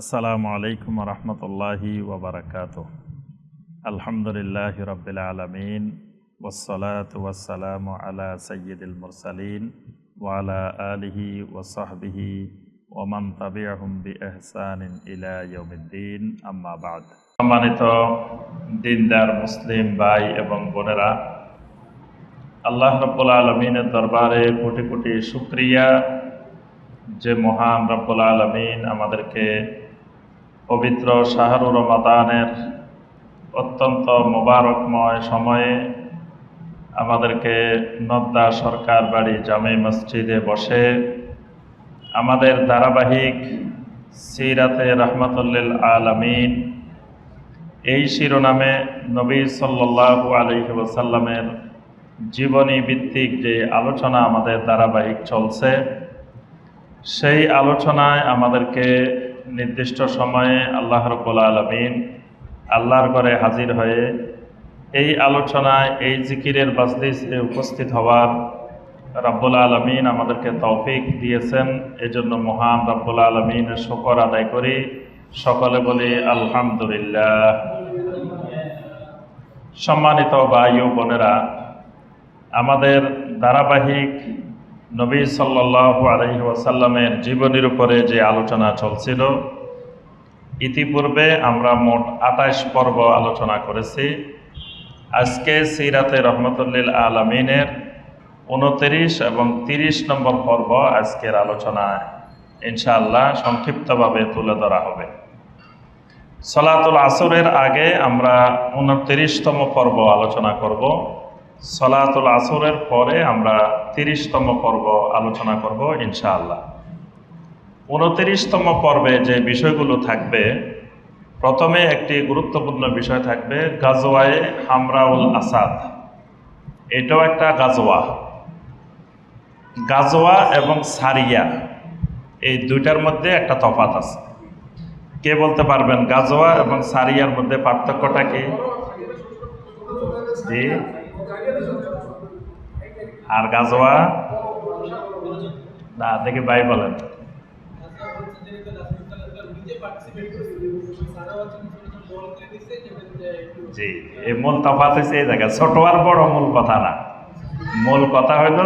আসসালামু আলাইকুম রহমতুল্লাহি ওবরাকাতুহ। আলহামদুলিল্লাহি রাব্বিল আলামিন ওয়াসসালাতু ওয়াসসালামু আলা সাইয়্যিদিল মুরসালিন ওয়া আলা আলিহি ওয়া সাহবিহি ওয়া মান তাবিআহুম বিইহসানিন ইলা ইয়াউমিদ্দিন, আম্মা বা'দ। সম্মানিত দিনদার মুসলিম ভাই এবং বোনেরা, আল্লাহ রাব্বুল আলামিনের দরবারে কোটি কোটি শুকরিয়া যে মহান রাব্বুল আলামিন আমাদেরকে পবিত্র শাহরুর রমাদানের অত্যন্ত মোবারকময় সময়ে আমাদেরকে নদ্দা সরকার বাড়ি জামে মসজিদে বসে আমাদের ধারাবাহিক সিরাতে রাহমাতুল আলামিন এই শিরোনামে নবী সাল্লাল্লাহু আলাইহি ওয়াসাল্লামের জীবনী ভিত্তিক যে আলোচনা আমাদের ধারাবাহিক চলছে, সেই আলোচনায় আমাদেরকে নির্দিষ্ট সময়ে আল্লাহ রাব্বুল আলামিন আল্লাহর ঘরে হাজির হয়ে এই আলোচনায় এই জিকিরের মজলিসে উপস্থিত হওয়ার রাব্বুল আলামিন আমাদেরকে তৌফিক দিয়েছেন। এজন্য মহান রাব্বুল আলামিনের শুকর আদায় করি, সকলে বলি আলহামদুলিল্লাহ। সম্মানিত ভাই ও বোনেরা, আমাদের ধারাবাহিক নবী সাল্লাল্লাহু আলাইহি ওয়াসাল্লামের জীবনীর উপরে যে আলোচনা চলছিল, ইতিপূর্বে আমরা মোট 28 পর্ব আলোচনা করেছি। আজকে সিরাতে রহমাতুল আলামিনের 29 এবং 30 নম্বর পর্ব আজকের আলোচনায় ইনশাআল্লাহ সংক্ষিপ্তভাবে তুলে ধরা হবে। সলাতুল আসরের আগে আমরা 29তম পর্ব আলোচনা করব। সলাতুল আসরের পরে আমরা 30তম পর্ব আলোচনা করব ইনশাআল্লাহ। 29তম পর্বে যে বিষয়গুলো থাকবে, প্রথমে একটি গুরুত্বপূর্ণ বিষয় থাকবে গাজওয়ায়ে হামরাউল আসাদ। এটাও একটা গাজওয়া। গাজওয়া এবং সারিয়া এই দুইটার মধ্যে একটা তফাৎ আছে। কে বলতে পারবেন গাজওয়া এবং সারিয়ার মধ্যে পার্থক্যটা কি? জি। আর গাজওয়া না, দেখি ভাই বলেন। জি, এই মূল তফাৎ হচ্ছে এই জায়গা, ছোট আর বড় মূল কথা না। মূল কথা হইল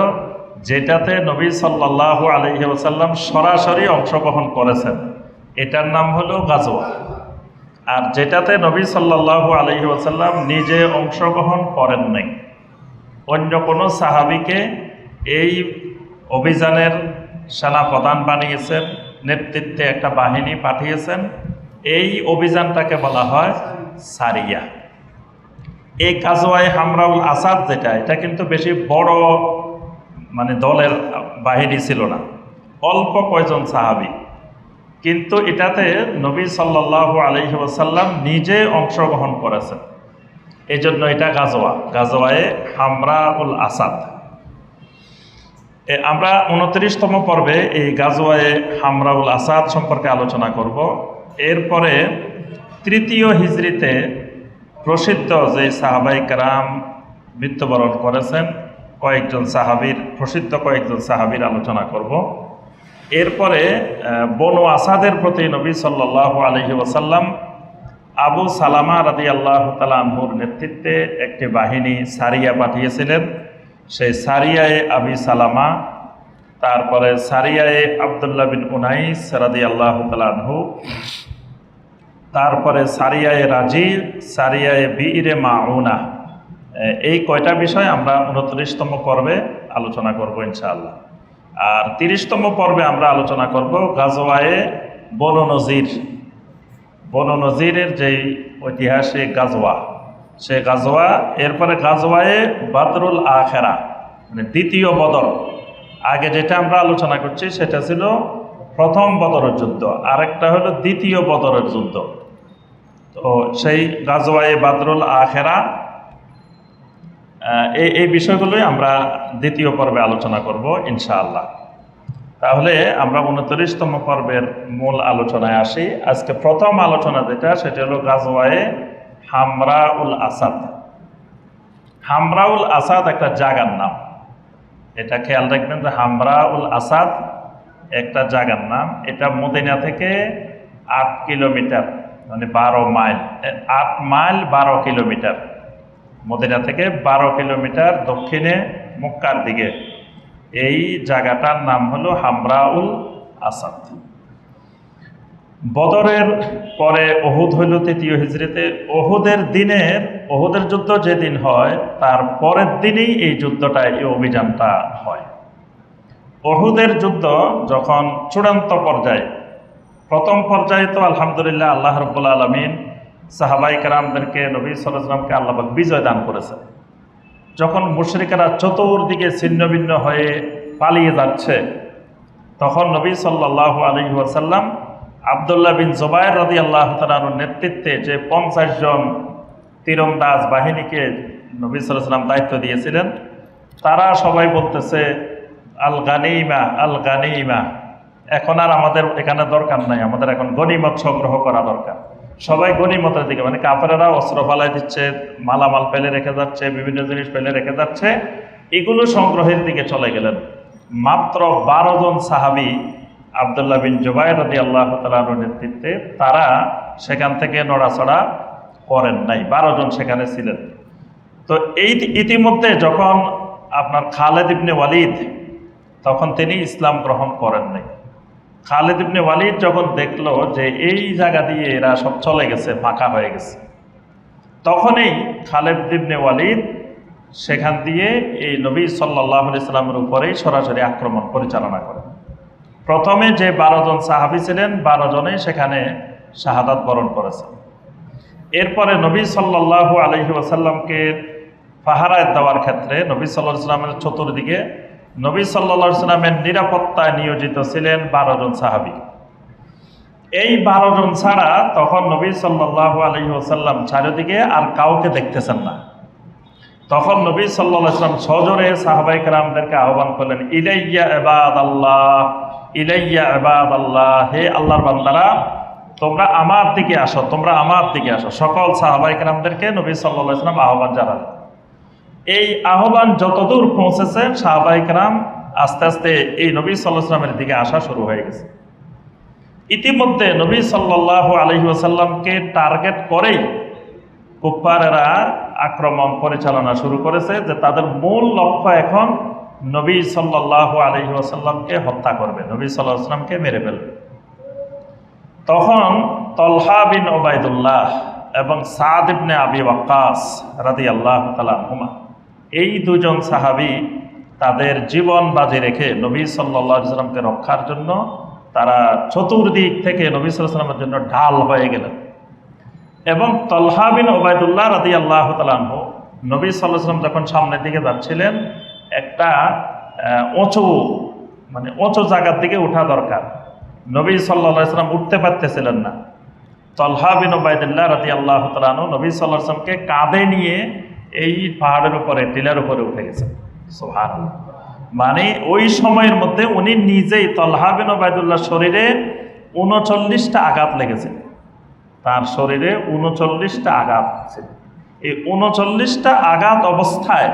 যেটাতে নবী সাল্লাল্লাহু আলাইহি ওয়াসাল্লাম সরাসরি অংশগ্রহণ করেছেন, এটার নাম হলো গাজওয়া। আর যেটাতে নবী সাল্লাল্লাহু আলাইহি ওয়াসাল্লাম নিজে অংশগ্রহণ করেন নাই, অন্য কোনো সাহাবীকে এই অভিযানের সেনাপ্রধান বানিয়েছেন, নেতৃত্বে একটা বাহিনী পাঠিয়েছেন, এই অভিযানটাকে বলা হয় সারিয়া। এই গাজওয়ায়ে হামরাউল আসাদ যেটা, এটা কিন্তু বেশি বড় দলের বাহিনী ছিল না, অল্প কয়জন সাহাবী, কিন্তু এটাতে নবী সাল্লাল্লাহু আলাইহি ওয়াসাল্লাম নিজে অংশগ্রহণ করেছেন। এই জন্য এটা গাজওয়ায়ে হামরাউল আসাদ। আমরা 29তম পর্বে এই গাজওয়ায়ে হামরাউল আসাদ সম্পর্কে আলোচনা করব। এরপরে 3য় হিজরিতে প্রসিদ্ধ যে সাহাবায়ে কেরাম মৃত্যুবরণ করেছেন, প্রসিদ্ধ কয়েকজন সাহাবীর আলোচনা করব। এরপরে বনু আসাদের প্রতি নবী সাল্লাল্লাহু আলাইহি ওয়াসাল্লাম আবু সালামা রাদিয়াল্লাহু তাআলা আনহুর নেতৃত্বে একটি বাহিনী সারিয়া পাঠিয়েছিলেন। সেই সারিয়ায়ে আবি সালামা, তারপরে সারিয়ায়ে আব্দুল্লাহ বিন উনাইস রাদিয়াল্লাহু তাআলা আনহু, তারপরে সারিয়ায়ে রাজি, সারিয়ায়ে বিইরে মাউনা। এই কয়টা বিষয় আমরা 29তম পর্বে আলোচনা করব ইনশাআল্লাহ। আর 30তম পর্বে আমরা আলোচনা করব গাজওয়ায়ে বনু নজির। বনু নজিরের যেই ঐতিহাসিক গাজওয়া, সে গাজওয়া। এরপরে গাজওয়ায়ে বাদরুল আখেরা, দ্বিতীয় বদর। আগে যেটা আমরা আলোচনা করছি সেটা ছিল প্রথম বদরের যুদ্ধ, আরেকটা হলো দ্বিতীয় বদরের যুদ্ধ। তো সেই গাজওয়ায়ে বাদরুল আখেরা, এই বিষয়গুলোই আমরা দ্বিতীয় পর্বে আলোচনা করব ইনশাআল্লাহ। তাহলে আমরা 29তম পর্বের মূল আলোচনায় আসি। আজকে প্রথম আলোচনা যেটা, সেটা হলো গাজওয়ায়ে হামরাউল আসাদ। হামরাউল আসাদ একটা জায়গার নাম, এটা খেয়াল রাখবেন যে হামরাউল আসাদ একটা জায়গার নাম। এটা মদিনা থেকে 8 কিলোমিটার, মানে 12 মাইল, 8 মাইল 12 কিলোমিটার, মদিনা থেকে 12 কিলোমিটার দক্ষিণে মক্কার দিকে। এই জায়গাটার নাম হলো হামরাউল আসাদ। বদরের পরে ওহুদ হইল 3য় হিজরিতে। ওহুদের যুদ্ধ যেদিন হয় তার পরের দিনই এই যুদ্ধটা, এই অভিযানটা হয়। ওহুদের যুদ্ধ যখন চূড়ান্ত পর্যায়ে, প্রথম পর্যায়ে তো আলহামদুলিল্লাহ আল্লাহ রাব্বুল আলামিন সাহাবায়ে কেরামদেরকে, নবী সাল্লাল্লাহু আলাইহি ওয়াসাল্লামকে আল্লাহ পাক বিজয় দান করেছেন। যখন মুশরিকেরা চতুর্দিকে ছিন্নভিন্ন হয়ে পালিয়ে যাচ্ছে, তখন নবী সাল্লাল্লাহু আলাইহি ওয়াসাল্লাম আব্দুল্লাহ বিন জুবায়ের রাদিয়াল্লাহু তাআলার নেতৃত্বে যে 50 জন তীরন্দাজ বাহিনীকে নবী সাল্লাল্লাহু আলাইহি ওয়াসাল্লাম দায়িত্ব দিয়েছিলেন, তারা সবাই বলতেছে আল গানিমা, আল গানিমা, এখন আর আমাদের এখানে দরকার নাই, আমাদের এখন গনিমত সংগ্রহ করা দরকার। সবাই গনিমতের দিকে, মানে কাফেরেরা অস্ত্র ফালাই দিচ্ছে, মালামাল ফেলে রেখে যাচ্ছে, বিভিন্ন জিনিস ফেলে রেখে যাচ্ছে, এগুলো সংগ্রহের দিকে চলে গেলেন। মাত্র 12 জন সাহাবী আব্দুল্লাহ বিন জুবায়ের রাদিয়াল্লাহু তাআলার নেতৃত্বে, তারা সেখান থেকে নড়াচড়া করেন নাই, 12 জন সেখানে ছিলেন। তো এই ইতিমধ্যে যখন আপনার খালেদ ইবনে ওয়ালিদ, তখন তিনি ইসলাম গ্রহণ করেন নাই। খালেদ ইবনে ওয়ালিদ যখন দেখলো যে এই জায়গা দিয়ে এরা সব চলে গেছে, ফাঁকা হয়ে গেছে, তখনই খালেদ ইবনে ওয়ালিদ সেখান দিয়ে এই নবী সাল্লাল্লাহু আলাইহি সাল্লামের উপরেই সরাসরি আক্রমণ পরিচালনা করেন। প্রথমে যে 12 জন সাহাবী ছিলেন, 12 জনেই সেখানে শাহাদাত বরণ করেছেন। এরপরে নবী সাল্লাল্লাহু আলাইহি ওয়াসাল্লামকে পাহারায় দেওয়ার ক্ষেত্রে নবী সাল্লাল্লাহু আলাইহি ওয়াসাল্লামের চতুর্দিকে নবী সাল্লাল্লাহু আলাইহি ওয়াসাল্লামের নিরাপত্তায় নিয়োজিত ছিলেন 12 জন সাহাবী। এই 12 জন ছাড়া তখন নবী সাল্লাল্লাহু আলাইহি ওয়াসাল্লাম চারিদিকে আর কাউকে দেখতেছেন না। তখন নবী সাল্লাল্লাহু আলাইহি ওয়াসাল্লাম সজোরে সাহাবায়ে কেরামদেরকে আহ্বান করলেন, ইলাইয়া ইবাদাল্লাহ, ইলাইয়া ইবাদাল্লাহ, হে আল্লাহর বান্দারা, তোমরা আমার দিকে আসো, তোমরা আমার দিকে আসো। সকল সাহাবায়ে কেরামদেরকে নবী সাল্লাল্লাহু আলাইহি ওয়াসাল্লাম আহ্বান জানালেন। এই আহ্বান যতদূর পৌঁছেছে, সাহাবায়ে কেরাম আস্তে আস্তে এই নবী সাল্লাল্লাহু আলাইহি ওয়াসাল্লামের দিকে আসা শুরু হয়ে গেছে। ইতিমধ্যে নবী সাল্লাল্লাহু আলাইহি ওয়াসাল্লামকে টার্গেট করেই কুফারেরা আক্রমণ পরিচালনা শুরু করেছে, যে তাদের মূল লক্ষ্য এখন নবী সাল্লাল্লাহু আলাইহি ওয়াসাল্লামকে হত্যা করবে, নবী সাল্লাল্লাহু আলাইহি ওয়াসাল্লামকে মেরে ফেলবে। তখন তলহা বিন উবাইদুল্লাহ এবং সাদ ইবনে আবি ওয়াক্কাস রাদিয়াল্লাহু তাআলা আনহুমা, এই দুজন সাহাবী তাদের জীবন বাজি রেখে নবী সাল্লাল্লাহু আলাইহি ওয়াসাল্লামকে রক্ষার জন্য তারা চতুর্দিক থেকে নবী সাল্লাল্লাহু আলাইহি ওয়াসাল্লামের জন্য ঢাল হয়ে গেলেন। এবং তলহা বিন উবাইদুল্লাহ রাদিয়াল্লাহু তাআলা আনহু নবী সাল্লাল্লাহু আলাইহি ওয়াসাল্লাম যখন সামনের দিকে যাচ্ছিলেন, একটা উঁচু জায়গার দিকে ওঠা দরকার, নবী সাল্লাল্লাহু আলাইহি ওয়াসাল্লাম উঠতে পারতেছিলেন না। তলহা বিন উবাইদুল্লাহ রাদিয়াল্লাহু তাআলা আনহু নবী সাল্লাল্লাহু আলাইহি ওয়াসাল্লামকে কাঁধে নিয়ে এই পাহাড়ের উপরে, টিলার উপরে উঠে গেছেন। সুবহানাল্লাহ। মানে ওই সময়ের মধ্যে উনি নিজেই, তলহা বিন উবাইদুল্লাহর শরীরে 39টা আঘাত লেগেছে, তার শরীরে 39টা আঘাত ছিল। এই 39টা আঘাত অবস্থায়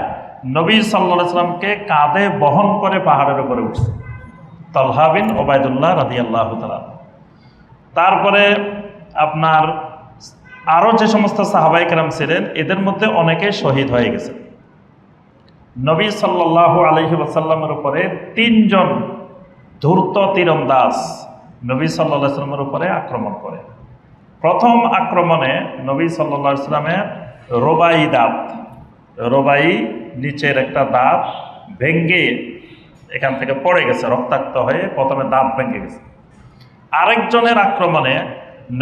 নবী সাল্লাল্লাহু আলাইহি ওয়াসাল্লামকে কাঁধে বহন করে পাহাড়ের উপরে উঠছে তলহা বিন উবাইদুল্লাহ রাদিয়াল্লাহু তাআলা। তারপরে আপনার আরও যে সমস্ত সাহাবায়ে কেরাম ছিলেন, এদের মধ্যে অনেকে শহীদ হয়ে গেছে। নবী সাল্লাল্লাহু আলাইহি ওয়াসাল্লামের উপরে 3 জন ধূর্ত তীরন্দাজ নবী সাল্লাল্লাহু আলাইহি ওয়াসাল্লামের উপরে আক্রমণ করে। প্রথম আক্রমণে নবী সাল্লাল্লাহু আলাইহি ওয়াসাল্লামের রোবাই নিচের একটা দাঁত ভেঙ্গে এখান থেকে পড়ে গেছে, রক্তাক্ত হয়ে প্রথমে দাঁত ভেঙে গেছে। আরেকজনের আক্রমণে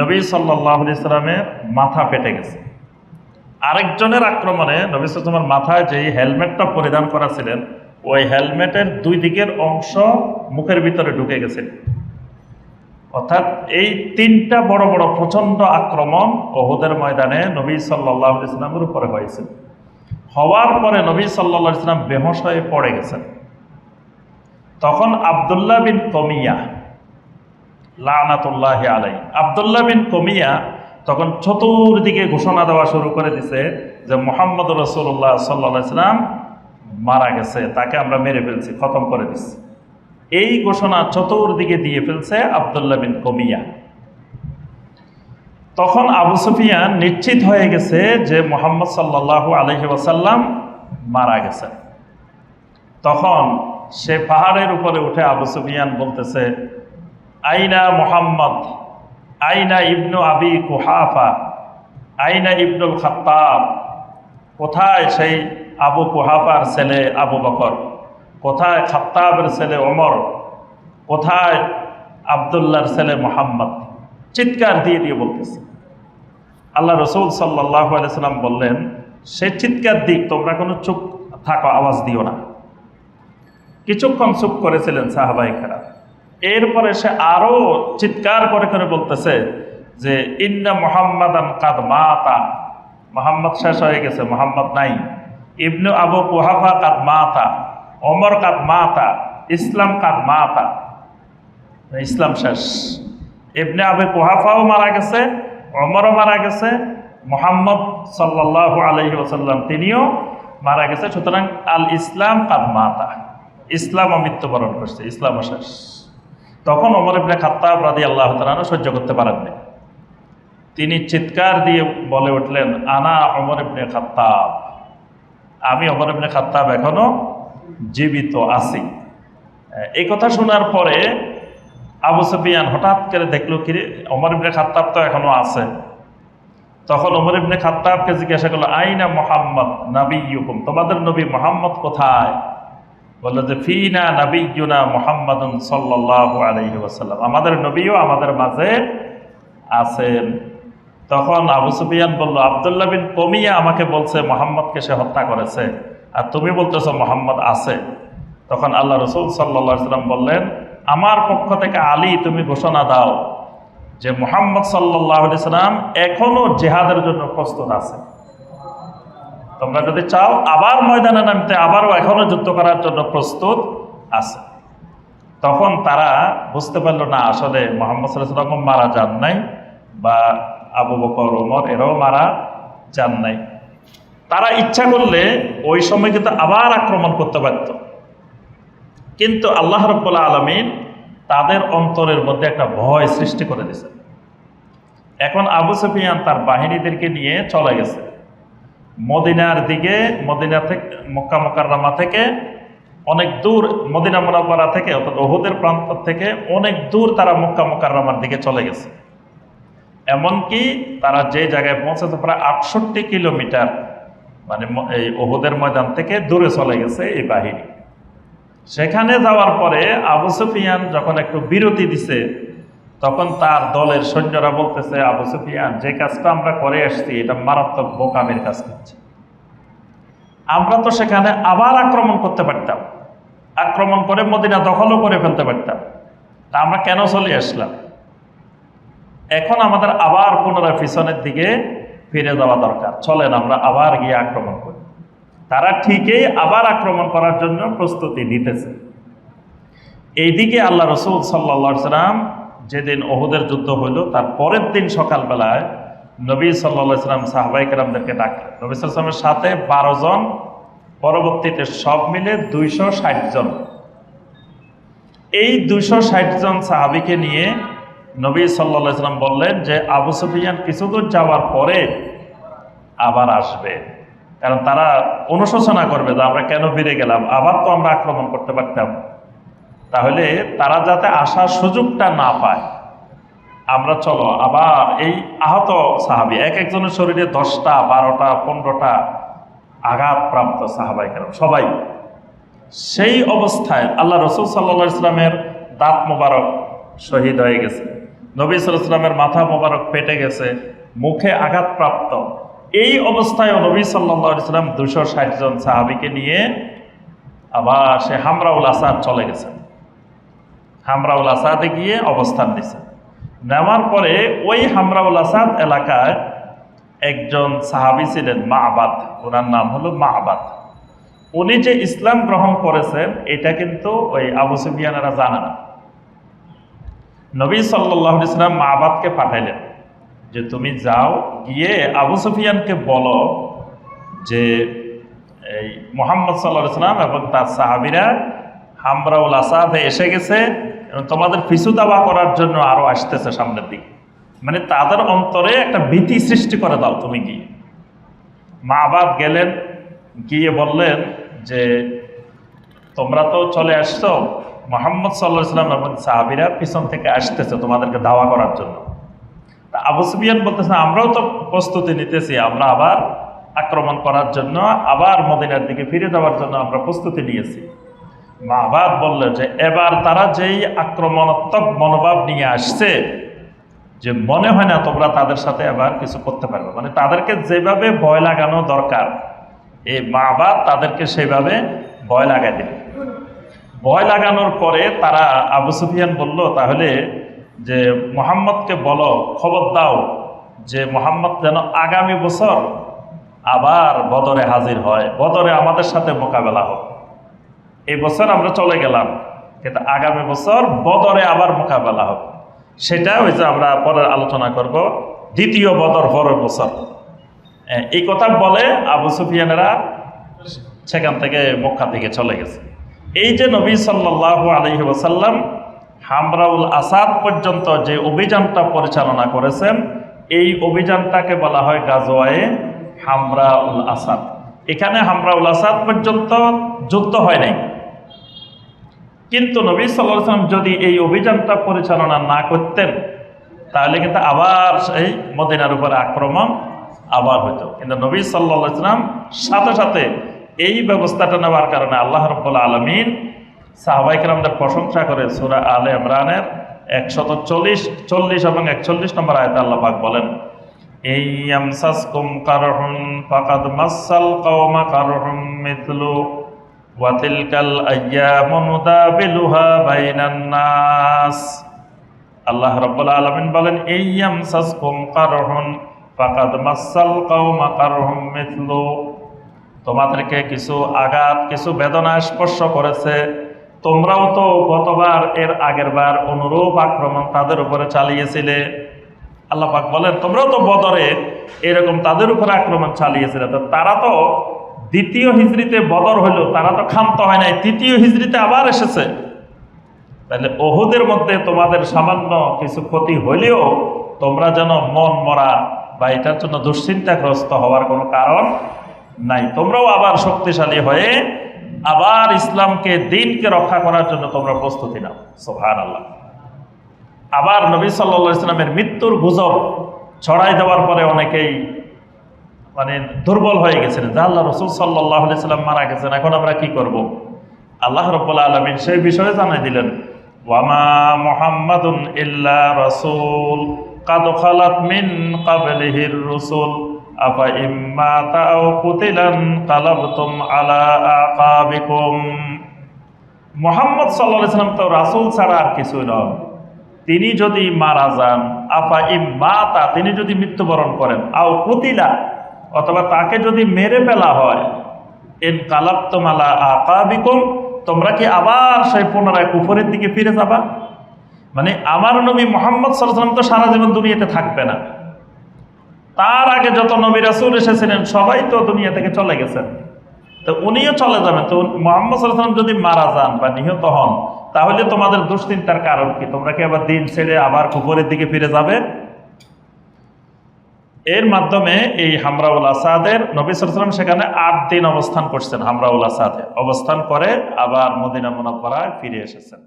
নবী সাল্লাল্লাহু আলাইহি ওয়াসাল্লামের মাথা ফেটে গেছে। আরেকজনের আক্রমণে নবী সাল্লাল্লাহু আলাইহি ওয়াসাল্লামের মাথায় যেই হেলমেটটা পরিধান করা ছিলেন, ওই হেলমেটের 2 দিকের অংশ মুখের ভিতরে ঢুকে গেছে। অর্থাৎ এই 3টা বড় বড় প্রচণ্ড আক্রমণ ওহুদের ময়দানে নবী সাল্লাল্লাহু আলাইহি ওয়াসাল্লামের উপরে হয়েছে। হওয়ার পরে নবী সাল্লাল্লাহু আলাইহি ওয়াসাল্লাম বেহুশ হয়ে পড়ে গেছেন। তখন আব্দুল্লাহ বিন কমিয়া লানাতুল্লাহি আলাইহি, আব্দুল্লাহ বিন কমিয়া তখন চতুর্দিকে ঘোষণা দেওয়া শুরু করে দিছে যে মুহাম্মদ রাসূলুল্লাহ সাল্লাল্লাহু আলাইহি ওয়াসাল্লাম মারা গেছে, তাকে আমরা মেরে ফেলছি, খতম করে দিচ্ছি। এই ঘোষণা চতুর্দিকে দিয়ে ফেলছে আব্দুল্লাহ বিন কমিয়া। তখন আবু সুফিয়ান নিশ্চিত হয়ে গেছে যে মুহাম্মদ সাল্লাল্লাহু আলাইহি ওয়াসাল্লাম মারা গেছেন। তখন সে পাহাড়ের উপরে উঠে আবু সুফিয়ান বলতেছে, আইনা মুহাম্মদ, আইনা ইবনু আবি কুহাফা, আইনা ইবনুল খাত্তাব, কোথায় সেই আবু কুহাফার ছেলে আবু বকর, কোথায় খাত্তাবের ছেলে ওমর, কোথায় আবদুল্লাহর ছেলে মুহাম্মদ? চিৎকার দিয়ে দিয়ে বলতেছে। আল্লাহ রসুল সাল্লাল্লাহু আলাইহি সাল্লাম বললেন, সে চিৎকার দিক, তোমরা কোনো চুপ থাকো, আওয়াজ দিও না। কিছুক্ষণ চুপ করেছিলেন সাহাবায়ে কেরাম। এরপরে সে আরো চিৎকার করে করে বলতেছে যে ইন্না মুহাম্মাদান কাদ মাতা, মুহাম্মদ শেষ হয়ে গেছে, মুহাম্মদ নাই। ইবনু আবু কুহাফা কাদ মাতা, ওমর কাদ মাতা, ইসলাম কাদ মাতা, ইসলাম শেষ। ইবনে আবু কুহাফাও মারা গেছে, ওমরও মারা গেছে, মুহাম্মদ সাল্লাল্লাহু আলাইহি ওয়াসাল্লাম তিনিও মারা গেছে। সুতরাং আল ইসলাম কাদ মাতা, ইসলামও মৃত্যুবরণ করছে, ইসলামও শেষ। তখন ওমর ইবনে খাত্তাব রাদিয়াল্লাহু তাআলা আনহু সহ্য করতে পারেননি। তিনি চিৎকার দিয়ে বলে উঠলেন, আনা ওমর ইবনে খাত্তাব, আমি ওমর ইবনে খাত্তাব এখনো জীবিত আছি। এই কথা শোনার পরে আবু সুফিয়ান হঠাৎ করে দেখলো কি ওমর ইবনে খাত্তাব তো এখনো আছে। তখন ওমর ইবনে খাত্তাবকে জিজ্ঞাসা করলো, আইনা মুহাম্মদ নাবিয়্যুকুম, তোমাদের নবী মুহাম্মদ কোথায়? বললো যে ফিনা নাবিয়্যুনা মুহাম্মাদুন সাল্লাল্লাহু আলাইহি ওয়াসাল্লাম, আমাদের নবীও আমাদের মাঝে আছেন। তখন আবু সুফিয়ান বলল, আব্দুল্লাহ বিন কমিয়া আমাকে বলছে মুহাম্মদকে সে হত্যা করেছে, আর তুমি বলতেছো মুহাম্মদ আছে। তখন আল্লাহ রসুল সাল্লাল্লাহু আলাইহি ওয়াসাল্লাম বললেন, আমার পক্ষ থেকে আলী তুমি ঘোষণা দাও যে মুহাম্মদ সাল্লাল্লাহু আলাইহি ওয়াসাল্লাম এখনো জিহাদের জন্য প্রস্তুত আছে। তোমরা যদি চাও আবার ময়দানে নামতে, আবারও এখনো যুদ্ধ করার জন্য প্রস্তুত আছে। তখন তারা বুঝতে পারলো না, আসলে মুহাম্মদ সাল্লাল্লাহু আলাইহি ওয়াসাল্লাম মারা যান নাই, বা আবু বকর ওমর এরাও মারা যান নাই। তারা ইচ্ছা করলে ওই সময় কিন্তু আবার আক্রমণ করতে পারত, কিন্তু আল্লাহ রাব্বুল আলামিন তাদের অন্তরের মধ্যে একটা ভয় সৃষ্টি করে দিয়েছে। এখন আবু সুফিয়ান তার বাহিনীদেরকে নিয়ে চলে গেছে মদিনার দিকে। মদিনা থেকে, মক্কা মুকাররমা থেকে অনেক দূর, মদিনা মুনাওয়ারা থেকে অর্থাৎ উহুদের প্রান্ত থেকে অনেক দূর তারা মক্কা মুকাররমার দিকে চলে গেছে। এমনকি তারা যে জায়গায় পৌঁছেছে প্রায় 68 কিলোমিটার, মানে এই উহুদের ময়দান থেকে দূরে চলে গেছে এই বাহিনী। সেখানে যাওয়ার পরে আবু সুফিয়ান যখন একটু বিরতি দিছে, তখন তার দলের সৈন্যরা বলতেছে, আবু সুফিয়ান যে কাজটা আমরা করে আসছি এটা মারাত্মক বোকামির কাজ করছে। আমরা তো সেখানে আবার আক্রমণ করতে পারতাম, আক্রমণ করে মদিনা দখলও করে ফেলতে পারতাম, তা আমরা কেন চলে আসলাম? এখন আমাদের আবার পুনরায় পিছনের দিকে ফিরে যাওয়া দরকার, চলেন আমরা আবার গিয়ে আক্রমণ করি। তারা ঠিকই আবার আক্রমণ করার জন্য প্রস্তুতি নিতেছে। এইদিকে আল্লাহ রসুল সাল্লাল্লাহু আলাইহি ওয়াসাল্লাম যেদিন উহুদের যুদ্ধ হইল, তার পরের দিন সকালবেলায় নবী সাল্লাল্লাহু আলাইহি ওয়াসাল্লাম সাহাবায়ে কেরামদেরকে ডাকলেন। নবী সাল্লাল্লাহু আলাইহি ওয়াসাল্লামের সাথে 12 জন, পরবর্তীতে সব মিলে 260 জন। এই 260 জন সাহাবীকে নিয়ে নবী সাল্লাল্লাহু আলাইহি ওয়াসাল্লাম বললেন যে আবু সুফিয়ান কিছুদূর যাওয়ার পরে আবার আসবে, কারণ তারা অনুশোচনা করবে যে আমরা কেন ফিরে গেলাম, আবার তো আমরা আক্রমণ করতে পারতাম। তাহলে তারা যাতে আসার সুযোগটা না পায়, আমরা চলো আবার এই আহত সাহাবী, এক একজনের শরীরে 10টা 12টা 15টা আঘাতপ্রাপ্ত সাহাবায়ে কেরাম সবাই। সেই অবস্থায় আল্লাহ রসুল সাল্লাল্লাহু আলাইহি ওয়াসাল্লামের দাঁত মোবারক শহীদ হয়ে গেছে, নবী সাল্লাল্লাহু আলাইহি ওয়াসাল্লামের মাথা মোবারক পেটে গেছে, মুখে আঘাতপ্রাপ্ত। এই অবস্থায় নবী সাল্লাল্লাহু আলাইহি ওয়াসাল্লাম 260 জন সাহাবীকে নিয়ে আবার সে হামরাউল আসাদ চলে গেছে। হামরাউল আসাদে গিয়ে অবস্থান নিছে। নেওয়ার পরে ওই হামরাউল আসাদ এলাকায় একজন সাহাবী ছিলেন মা'বাদ, ওনার নাম হলো মা'বাদ। উনি যে ইসলাম গ্রহণ করেছেন এটা কিন্তু ওই আবু সুফিয়ানেরা জানে না। নবী সাল্লাল্লাহু আলাইহি ওয়াসাল্লাম মা'বাদকে পাঠাইলেন যে তুমি যাও, গিয়ে আবু সুফিয়ানকে বলো যে এই মুহাম্মদ সাল্লাল্লাহু আলাইহি ওয়াসাল্লাম এবং তার সাহাবীরা হামরাউল আসাদে এসে গেছে এবং তোমাদের পিছু দাওয়া করার জন্য আরো আসতেছে সামনের দিকে। মানে তাদের অন্তরে একটা ভীতি সৃষ্টি করে দাও তুমি গিয়ে। মাবাদ গেলেন, গিয়ে বললেন যে তোমরা তো চলে আসছো, মুহাম্মদ সাল্লাল্লাহু আলাইহি ওয়াসাল্লাম এবং সাহাবীরা পিছন থেকে আসতেছে তোমাদেরকে দাওয়া করার জন্য। তা আবু সুফিয়ান বলতেছে আমরাও তো প্রস্তুতি নিতেছি, আমরা আবার আক্রমণ করার জন্য, আবার মদিনার দিকে ফিরে যাওয়ার জন্য আমরা প্রস্তুতি নিয়েছি। মাবাদ বললেন যে এবার তারা যেই আক্রমণাত্মক মনোভাব নিয়ে আসছে, যে মনে হয় না তোমরা তাদের সাথে আবার কিছু করতে পারবে, মানে তাদেরকে যেভাবে ভয় লাগানো দরকার এই মাবাদ তাদেরকে সেভাবে ভয় লাগাই দিল। ভয় লাগানোর পরে তারা, আবু সুফিয়ান বলল তাহলে যে মুহাম্মদকে বলো, খবর দাও যে মুহাম্মদ যেন আগামী বছর আবার বদরে হাজির হয়, বদরে আমাদের সাথে মোকাবেলা হোক। এই বছর আমরা চলে গেলাম, কিন্তু আগামী বছর বদরে আবার মোকাবেলা হোক। সেটা ওই যে আমরা পরে আলোচনা করব, দ্বিতীয় বদর পরের বছর। এই কথা বলে আবু সুফিয়ানেরা সেখান থেকে মক্কা থেকে চলে গেছে। এই যে নবী সাল্লাল্লাহু আলাইহি ওয়াসাল্লাম হামরাউল আসাদ পর্যন্ত যে অভিযানটা পরিচালনা করেছেন, এই অভিযানটাকে বলা হয় গাজওয়ায়ে হামরাউল আসাদ। এখানে হামরাউল আসাদ পর্যন্ত যুদ্ধ হয় নাই, কিন্তু নবী সাল্লাল্লাহু আলাইহি ওয়াসাল্লাম যদি এই অভিযানটা পরিচালনা না করতেন তাহলে কিন্তু আবার সেই মদিনার উপরে আক্রমণ আবার হতো। কিন্তু নবী সাল্লাল্লাহু আলাইহি ওয়াসাল্লাম সাথে সাথে এই ব্যবস্থাটা নেওয়ার কারণে আল্লাহ রাব্বুল আলামিন সাহাবায়ে কেরামদের প্রশংসা করে সূরা আলে ইমরানের 140 এবং 41 নম্বর আয়াতে আল্লাহ পাক বলেন, ইয়ামসাসকুম কারহুন ফাকাদ মাসাল কওমা কারহুম মিথলু ওয়া তিলকাল আইয়ামু নুদাবিলুহা বাইনান নাস। আল্লাহ রাব্বুল আলামিন বলেন, ইয়ামসাসকুম কারহুন ফাকাদ মাসাল কওমা কারহুম মিথলু, তোমাদেরকে কিছু আঘাত, কিছু বেদনা স্পর্শ করেছে, তোমরাও তো গতবার এর আগের বার অনুরূপ আক্রমণ তাদের উপরে চালিয়েছিলে। আল্লাহ পাক বলেন তোমরাও তো বদরে এরকম তাদের উপরে আক্রমণ চালিয়েছিলে, তো তারা তো দ্বিতীয় হিজরিতে বদর হইল, তারা তো ক্ষান্ত হয় নাই, তৃতীয় হিজরিতে আবার এসেছে। তাহলে ওহুদের মধ্যে তোমাদের সামান্য কিছু ক্ষতি হইলেও তোমরা যেন মন মরা বা এটার জন্য দুশ্চিন্তাগ্রস্ত হওয়ার কোনো কারণ নাই, তোমরাও আবার শক্তিশালী হয়ে আবার ইসলামকে, দ্বীনকে রক্ষা করার জন্য তোমরা প্রস্তুতি নাও। সুবহানাল্লাহ। আবার নবী সাল্লাল্লাহু আলাইহি ওয়াসাল্লামের মৃত্যুর গুজব ছড়াই দেওয়ার পরে অনেকেই মানে দুর্বল হয়ে গেছেন, যে আল্লাহ রাসূল সাল্লাল্লাহু আলাইহি ওয়াসাল্লাম মারা গেছেন, এখন আমরা কি করব? আল্লাহ রাব্বুল আলামিন সেই বিষয়ে জানাই দিলেন, ওয়ামা মুহাম্মাদুন ইল্লা রাসূল কাদ খালাত মিন ক্বাবলিহির রুসুল আফা ইম্মা তাও কুতিলান কালাবতুম আলা আকাবিকুম। মুহাম্মদ সাল্লাল্লাহু আলাইহি ওয়াসাল্লাম তো রাসূল ছাড়া আর কিছুই নন, তিনি যদি মারা যান, আফা ইম্মা তা, তিনি যদি মৃত্যুবরণ করেন, আও কুতিলা অথবা তাকে যদি মেরে ফেলা হয়, ইন কালাবতুম আলা আকাবিকুম, তোমরা কি আবার সেই পুনরায় কুফরের দিকে ফিরে যাবা? মানে আমার নবী মুহাম্মদ সাল্লাল্লাহু আলাইহি ওয়াসাল্লাম তো সারা জীবন দুনিয়াতে থাকবে না, তার আগে যত নবী রাসূল এসেছিলেন সবাই তো দুনিয়া থেকে চলে গেছেন, তো উনিও চলে যাবেন। তো মুহাম্মদ সাল্লাল্লাহু আলাইহি ওয়াসাল্লাম যদি মারা যান বা নিহত হন, তাহলে তোমাদের দুশ্চিন্তার কারণ কি? তোমরা কি আবার দিন ছেড়ে আবার কুফরের দিকে ফিরে যাবে? এর মাধ্যমে এই হামরাউল আসাদের নবী সাল্লাল্লাহু আলাইহি ওয়াসাল্লাম সেখানে 8 দিন অবস্থান করছেন, হামরাউল আসাদে অবস্থান করে আবার মদিনা মুনাওয়ারায় ফিরে এসেছেন।